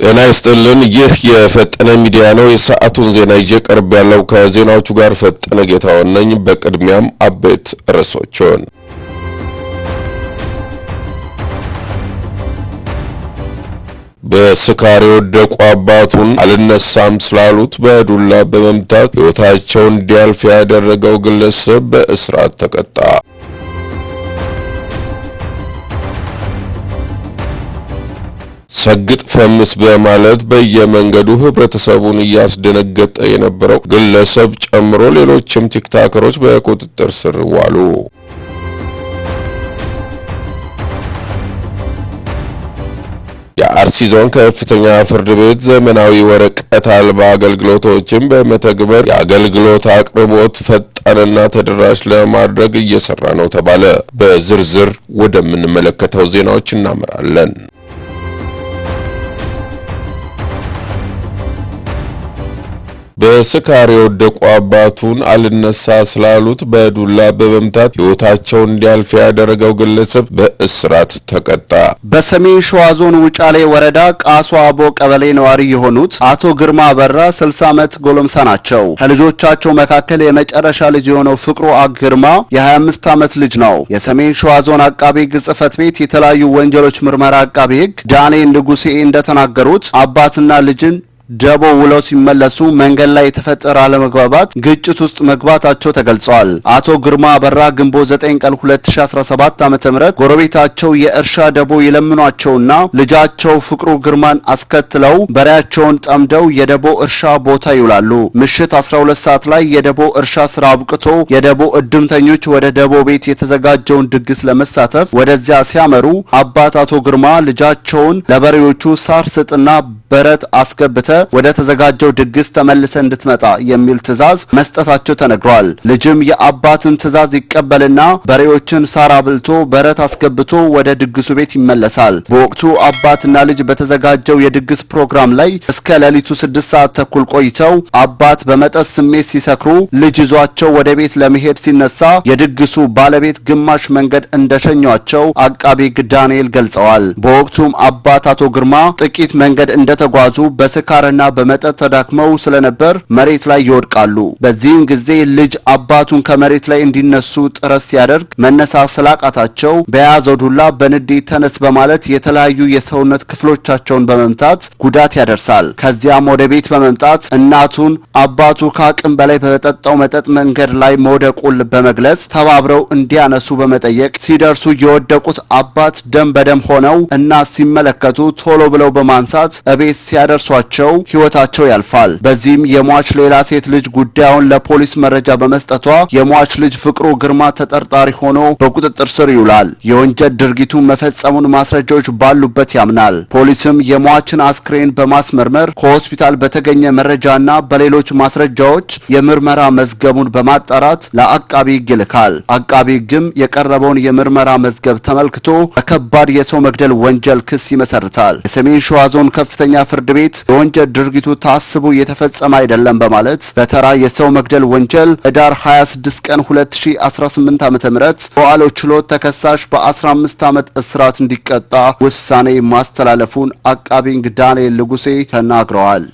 ጤና ይስጥልን ይህ የፈጠነ ሚዲያ ነው የሰዓቱን ዜና ይቀርብ ያለው ከዜናዎቹ ጋር ፈጠነ ጌታው ነኝ በቅድሚያም አበይት ርዕሶችን በስካር የወደቁ አባቱን አልነሳም ስላሉት በዱላ በመምታት ህይወታቸውን እንዲያልፍ ያደረገው ግለሰብ በእስራት ተቀጣ። ሰግጥ ፈምስ በማለት በየመንገዱ ህብረተሰቡን ያስደነገጠ የነበረው ግለሰብ ጨምሮ ሌሎችም ቲክቶከሮች በቁጥጥር ስር ዋሉ። የአርሲ ዞን ከፍተኛ ፍርድ ቤት ዘመናዊ ወረቀት አልባ አገልግሎቶችን በመተግበር የአገልግሎት አቅርቦት ፈጣንና ተደራሽ ለማድረግ እየሰራ ነው ተባለ። በዝርዝር ወደምንመለከተው ዜናዎች እናመራለን። በስካር የወደቁ አባቱን አልነሳ ስላሉት በዱላ በመምታት ህይወታቸውን እንዲያልፍ ያደረገው ግለሰብ በእስራት ተቀጣ። በሰሜን ሸዋ ዞን ውጫሌ ወረዳ ቃሷ አቦ ቀበሌ ነዋሪ የሆኑት አቶ ግርማ በራ 60 ዓመት ጎለምሳ ናቸው። ከልጆቻቸው መካከል የመጨረሻ ልጅ የሆነው ፍቅሩ ግርማ የ25 ዓመት ልጅ ነው። የሰሜን ሸዋ ዞን አቃቤ ሕግ ጽሕፈት ቤት የተለያዩ ወንጀሎች ምርመራ አቃቤ ሕግ ዳንኤል ንጉሴ እንደተናገሩት አባትና ልጅን ደቦ ውለው ሲመለሱ መንገድ ላይ የተፈጠረ አለመግባባት ግጭት ውስጥ መግባታቸው ተገልጿል። አቶ ግርማ በራ ግንቦት 9 ቀን 2017 ዓ.ም ጎረቤታቸው የእርሻ ደቦ ይለምኗቸውና ልጃቸው ፍቅሩ ግርማን አስከትለው በሬያቸውን ጠምደው የደቦ እርሻ ቦታ ይውላሉ። ምሽት 12 ሰዓት ላይ የደቦ እርሻ ስራ አብቅቶ የደቦ እድምተኞች ወደ ደቦ ቤት የተዘጋጀውን ድግስ ለመሳተፍ ወደዚያ ሲያመሩ አባት አቶ ግርማ ልጃቸውን ለበሬዎቹ ሳር ስጥና በረት አስገብተ ወደ ተዘጋጀው ድግስ ተመልሰ እንድትመጣ የሚል ትዕዛዝ መስጠታቸው ተነግሯል። ልጅም የአባትን ትዕዛዝ ይቀበልና በሬዎችን ሳር አብልቶ በረት አስገብቶ ወደ ድግሱ ቤት ይመለሳል። በወቅቱ አባትና ልጅ በተዘጋጀው የድግስ ፕሮግራም ላይ እስከ ሌሊቱ 6 ሰዓት ተኩል ቆይተው አባት በመጠጥ ስሜት ሲሰክሩ ልጅ ይዟቸው ወደ ቤት ለመሄድ ሲነሳ የድግሱ ባለቤት ግማሽ መንገድ እንደሸኟቸው አቃቤ ሕግ ዳንኤል ገልጸዋል። በወቅቱም አባት አቶ ግርማ ጥቂት መንገድ እንደተጓዙ በስካርና በመጠጥ ተዳክመው ስለነበር መሬት ላይ ይወድቃሉ። በዚህም ጊዜ ልጅ አባቱን ከመሬት ላይ እንዲነሱ ጥረት ሲያደርግ መነሳት ስላቃታቸው በያዘው ዱላ በንዴት ተነስ በማለት የተለያዩ የሰውነት ክፍሎቻቸውን በመምታት ጉዳት ያደርሳል። ከዚያም ወደ ቤት በመምጣት እናቱን አባቱ ከአቅም በላይ በጠጣው መጠጥ መንገድ ላይ መውደቁን በመግለጽ ተባብረው እንዲያነሱ በመጠየቅ ሲደርሱ የወደቁት አባት ደም በደም ሆነው እናት ሲመለከቱ ቶሎ ብለው በማንሳት እቤት ሲያደርሷቸው ህይወታቸው ያልፋል። በዚህም የሟች ሌላ ሴት ልጅ ጉዳዩን ለፖሊስ መረጃ በመስጠቷ የሟች ልጅ ፍቅሩ ግርማ ተጠርጣሪ ሆኖ በቁጥጥር ስር ይውላል። የወንጀል ድርጊቱ መፈጸሙን ማስረጃዎች ባሉበት ያምናል። ፖሊስም የሟችን አስክሬን በማስመርመር ከሆስፒታል በተገኘ መረጃና በሌሎች ማስረጃዎች የምርመራ መዝገቡን በማጣራት ለአቃቢ ሕግ ይልካል። አቃቢ ሕግም የቀረበውን የምርመራ መዝገብ ተመልክቶ በከባድ የሰው መግደል ወንጀል ክስ ይመሰርታል። የሰሜን ሸዋ ዞን ከፍተኛ ፍርድ ቤት የወንጀል ድርጊቱ ታስቦ የተፈጸመ አይደለም በማለት በተራ የሰው መግደል ወንጀል ህዳር 26 ቀን 2018 ዓ.ም በዋለው ችሎት ተከሳሽ በ15 ዓመት እስራት እንዲቀጣ ውሳኔ ማስተላለፉን አቃቤ ሕግ ዳንኤል ንጉሴ ተናግረዋል።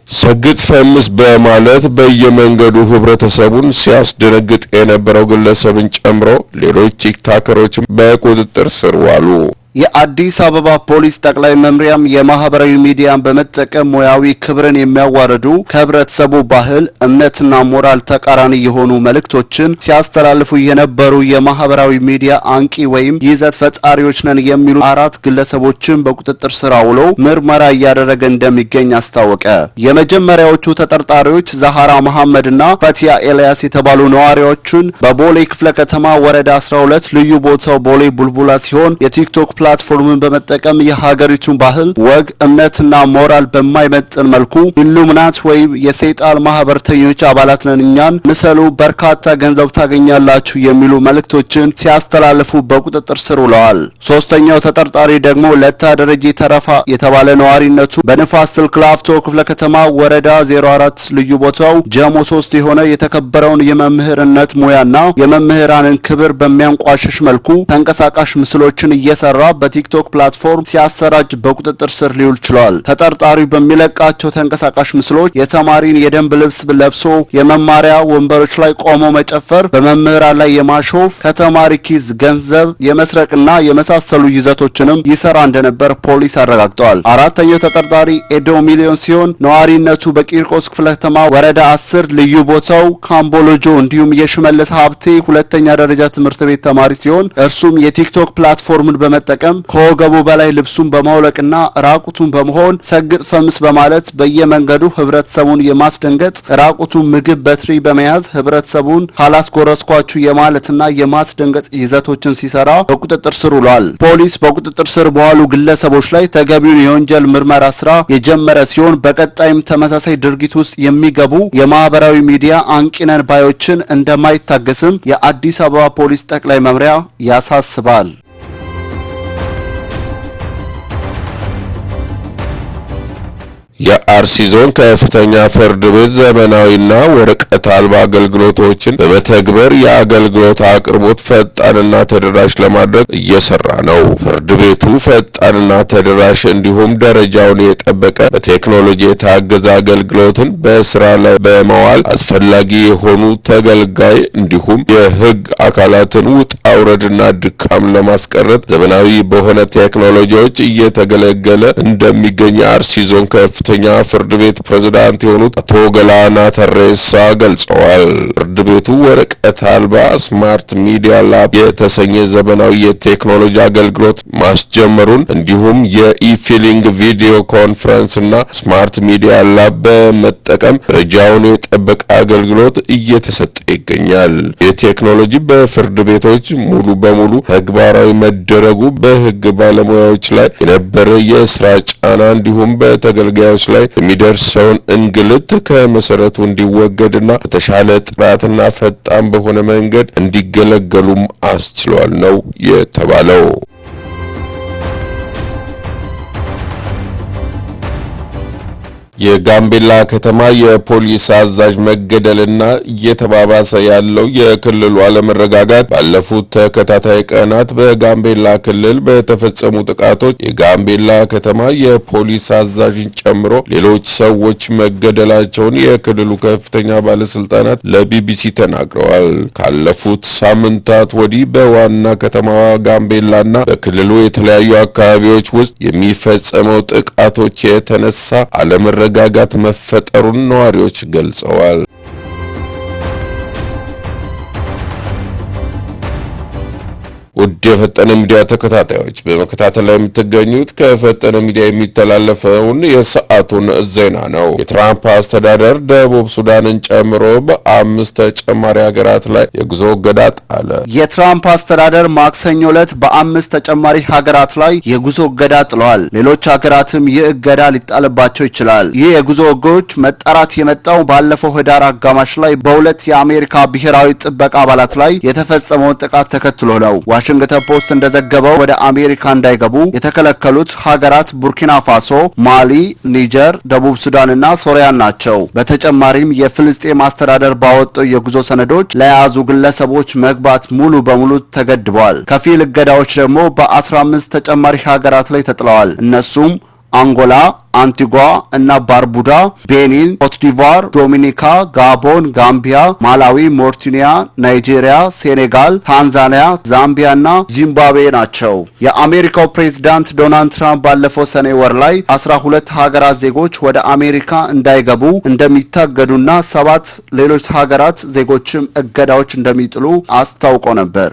ሰግጥ ፈምስ በማለት በየመንገዱ ህብረተሰቡን ሲያስደነግጥ የነበረው ግለሰብን ጨምሮ ሌሎች ቲክቶከሮች በቁጥጥር ስር ዋሉ። የአዲስ አበባ ፖሊስ ጠቅላይ መምሪያም የማህበራዊ ሚዲያን በመጠቀም ሙያዊ ክብርን የሚያዋርዱ ከህብረተሰቡ ባህል እምነትና ሞራል ተቃራኒ የሆኑ መልእክቶችን ሲያስተላልፉ የነበሩ የማህበራዊ ሚዲያ አንቂ ወይም ይዘት ፈጣሪዎች ነን የሚሉ 4 ግለሰቦችን በቁጥጥር ስር አውሎ ምርመራ እያደረገ እንደሚገኝ አስታወቀ። የመጀመሪያዎቹ ተጠርጣሪዎች ዛሃራ መሐመድና ፈቲያ ኤልያስ የተባሉ ነዋሪዎችን በቦሌ ክፍለ ከተማ ወረዳ 12 ልዩ ቦታው ቦሌ ቡልቡላ ሲሆን የቲክቶክ ፕላትፎርምን በመጠቀም የሀገሪቱን ባህል፣ ወግ፣ እምነትና ሞራል በማይመጥን መልኩ ኢሉሚናት ወይም የሰይጣን ማህበርተኞች አባላት ነን እኛን ምሰሉ፣ በርካታ ገንዘብ ታገኛላችሁ የሚሉ መልእክቶችን ሲያስተላልፉ በቁጥጥር ስር ውለዋል። ሶስተኛው ተጠርጣሪ ደግሞ ለታ ደረጀ ተረፋ የተባለ ነዋሪነቱ በንፋስ ስልክ ላፍቶ ክፍለ ከተማ ወረዳ 04 ልዩ ቦታው ጀሞ 3 የሆነ የተከበረውን የመምህርነት ሙያና የመምህራንን ክብር በሚያንቋሽሽ መልኩ ተንቀሳቃሽ ምስሎችን እየሰራ በቲክቶክ ፕላትፎርም ሲያሰራጭ በቁጥጥር ስር ሊውል ችሏል። ተጠርጣሪው በሚለቃቸው ተንቀሳቃሽ ምስሎች የተማሪን የደንብ ልብስ ለብሶ የመማሪያ ወንበሮች ላይ ቆሞ መጨፈር፣ በመምህራን ላይ የማሾፍ፣ ከተማሪ ኪስ ገንዘብ የመስረቅና የመሳሰሉ ይዘቶችንም ይሰራ እንደነበር ፖሊስ አረጋግጧል። አራተኛው ተጠርጣሪ ኤዶ ሚሊዮን ሲሆን ነዋሪነቱ በቂርቆስ ክፍለ ከተማ ወረዳ 10 ልዩ ቦታው ካምቦሎጆ እንዲሁም የሽመለስ ሀብቴ ሁለተኛ ደረጃ ትምህርት ቤት ተማሪ ሲሆን እርሱም የቲክቶክ ፕላትፎርምን በመጠቀም ከወገቡ በላይ ልብሱን በማውለቅና ራቁቱን በመሆን ሰግጥ ፈምስ በማለት በየመንገዱ ህብረተሰቡን የማስደንገጥ ራቁቱን ምግብ በትሪ በመያዝ ህብረተሰቡን ካላስጎረስኳችሁ የማለትና የማስደንገጥ ይዘቶችን ሲሰራ በቁጥጥር ስር ውሏል። ፖሊስ በቁጥጥር ስር በዋሉ ግለሰቦች ላይ ተገቢውን የወንጀል ምርመራ ስራ የጀመረ ሲሆን በቀጣይም ተመሳሳይ ድርጊት ውስጥ የሚገቡ የማህበራዊ ሚዲያ አንቂነን ባዮችን እንደማይታገስም የአዲስ አበባ ፖሊስ ጠቅላይ መምሪያ ያሳስባል። የአርሲ ዞን ከፍተኛ ፍርድ ቤት ዘመናዊና ወረቀት አልባ አገልግሎቶችን በመተግበር የአገልግሎት አቅርቦት ፈጣንና ተደራሽ ለማድረግ እየሰራ ነው። ፍርድ ቤቱ ፈጣንና ተደራሽ እንዲሁም ደረጃውን የጠበቀ በቴክኖሎጂ የታገዘ አገልግሎትን በስራ ላይ በመዋል አስፈላጊ የሆኑ ተገልጋይ እንዲሁም የህግ አካላትን ውጣ ውረድና ድካም ለማስቀረት ዘመናዊ በሆነ ቴክኖሎጂዎች እየተገለገለ እንደሚገኝ የአርሲ ዞን ከፍተኛ ፍርድ ቤት ፕሬዝዳንት የሆኑት አቶ ገላና ተሬሳ ገልጸዋል። ፍርድ ቤቱ ወረቀት አልባ ስማርት ሚዲያ ላብ የተሰኘ ዘመናዊ የቴክኖሎጂ አገልግሎት ማስጀመሩን እንዲሁም የኢፊሊንግ ቪዲዮ ኮንፈረንስና ስማርት ሚዲያ ላብ በመጠቀም ደረጃውን የጠበቀ አገልግሎት እየተሰጠ ይገኛል። የቴክኖሎጂ በፍርድ ቤቶች ሙሉ በሙሉ ተግባራዊ መደረጉ በህግ ባለሙያዎች ላይ የነበረ የስራ ጫና እንዲሁም በተገልጋዮች ላይ የሚደርሰውን እንግልት ከመሰረቱ እንዲወገድና በተሻለ ጥራትና ፈጣን በሆነ መንገድ እንዲገለገሉም አስችሏል ነው የተባለው። የጋምቤላ ከተማ የፖሊስ አዛዥ መገደልና እየተባባሰ ያለው የክልሉ አለመረጋጋት ባለፉት ተከታታይ ቀናት በጋምቤላ ክልል በተፈጸሙ ጥቃቶች የጋምቤላ ከተማ የፖሊስ አዛዥን ጨምሮ ሌሎች ሰዎች መገደላቸውን የክልሉ ከፍተኛ ባለስልጣናት ለቢቢሲ ተናግረዋል። ካለፉት ሳምንታት ወዲህ በዋና ከተማዋ ጋምቤላና በክልሉ የተለያዩ አካባቢዎች ውስጥ የሚፈጸመው ጥቃቶች የተነሳ አለመረጋጋት መፈጠሩን ነዋሪዎች ገልጸዋል። ውድ የፈጠነ ሚዲያ ተከታታዮች በመከታተል ላይ የምትገኙት ከፈጠነ ሚዲያ የሚተላለፈውን የሰዓቱን ዜና ነው። የትራምፕ አስተዳደር ደቡብ ሱዳንን ጨምሮ በ5 ተጨማሪ ሀገራት ላይ የጉዞ እገዳ ጣለ። የትራምፕ አስተዳደር ማክሰኞ ዕለት በ5 ተጨማሪ ሀገራት ላይ የጉዞ እገዳ ጥሏል። ሌሎች ሀገራትም ይህ እገዳ ሊጣልባቸው ይችላል። ይህ የጉዞ እግዶች መጣራት የመጣው ባለፈው ህዳር አጋማሽ ላይ በ2 የአሜሪካ ብሔራዊ ጥበቃ አባላት ላይ የተፈጸመውን ጥቃት ተከትሎ ነው። ዋሽንግተን ፖስት እንደዘገበው ወደ አሜሪካ እንዳይገቡ የተከለከሉት ሀገራት ቡርኪና ፋሶ፣ ማሊ፣ ኒጀር፣ ደቡብ ሱዳንና ሶሪያ ናቸው። በተጨማሪም የፍልስጤም አስተዳደር ባወጣው የጉዞ ሰነዶች ለያዙ ግለሰቦች መግባት ሙሉ በሙሉ ተገድበዋል። ከፊል እገዳዎች ደግሞ በ15 ተጨማሪ ሀገራት ላይ ተጥለዋል። እነሱም አንጎላ፣ አንቲጓ እና ባርቡዳ፣ ቤኒን፣ ኮትዲቫር፣ ዶሚኒካ፣ ጋቦን፣ ጋምቢያ፣ ማላዊ፣ ሞሪታኒያ፣ ናይጄሪያ፣ ሴኔጋል፣ ታንዛኒያ፣ ዛምቢያ እና ዚምባብዌ ናቸው። የአሜሪካው ፕሬዝዳንት ዶናልድ ትራምፕ ባለፈው ሰኔ ወር ላይ 12 ሀገራት ዜጎች ወደ አሜሪካ እንዳይገቡ እንደሚታገዱና 7 ሌሎች ሀገራት ዜጎችም እገዳዎች እንደሚጥሉ አስታውቆ ነበር።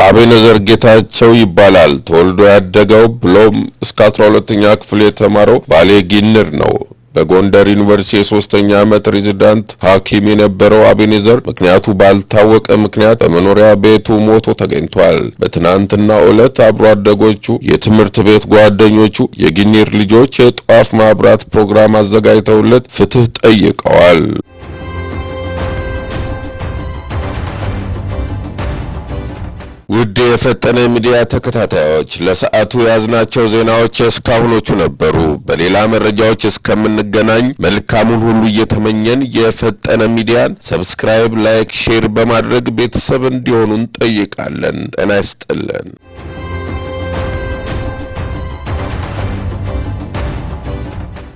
አቤነዘር ጌታቸው ይባላል። ተወልዶ ያደገው ብሎም እስከ 12ኛ ክፍል የተማረው ባሌ ጊንር ነው። በጎንደር ዩኒቨርሲቲ የ3ኛ ዓመት ሬዚዳንት ሐኪም የነበረው አቤኔዘር ምክንያቱ ባልታወቀ ምክንያት በመኖሪያ ቤቱ ሞቶ ተገኝቷል። በትናንትናው ዕለት አብሮ አደጎቹ፣ የትምህርት ቤት ጓደኞቹ፣ የጊኒር ልጆች የጧፍ ማብራት ፕሮግራም አዘጋጅተውለት ፍትህ ጠይቀዋል። ውድ የፈጠነ ሚዲያ ተከታታዮች ለሰዓቱ ያዝናቸው ዜናዎች እስካሁኖቹ ነበሩ። በሌላ መረጃዎች እስከምንገናኝ መልካሙን ሁሉ እየተመኘን የፈጠነ ሚዲያን ሰብስክራይብ፣ ላይክ፣ ሼር በማድረግ ቤተሰብ እንዲሆኑን ጠይቃለን። ጤና ይስጥልን።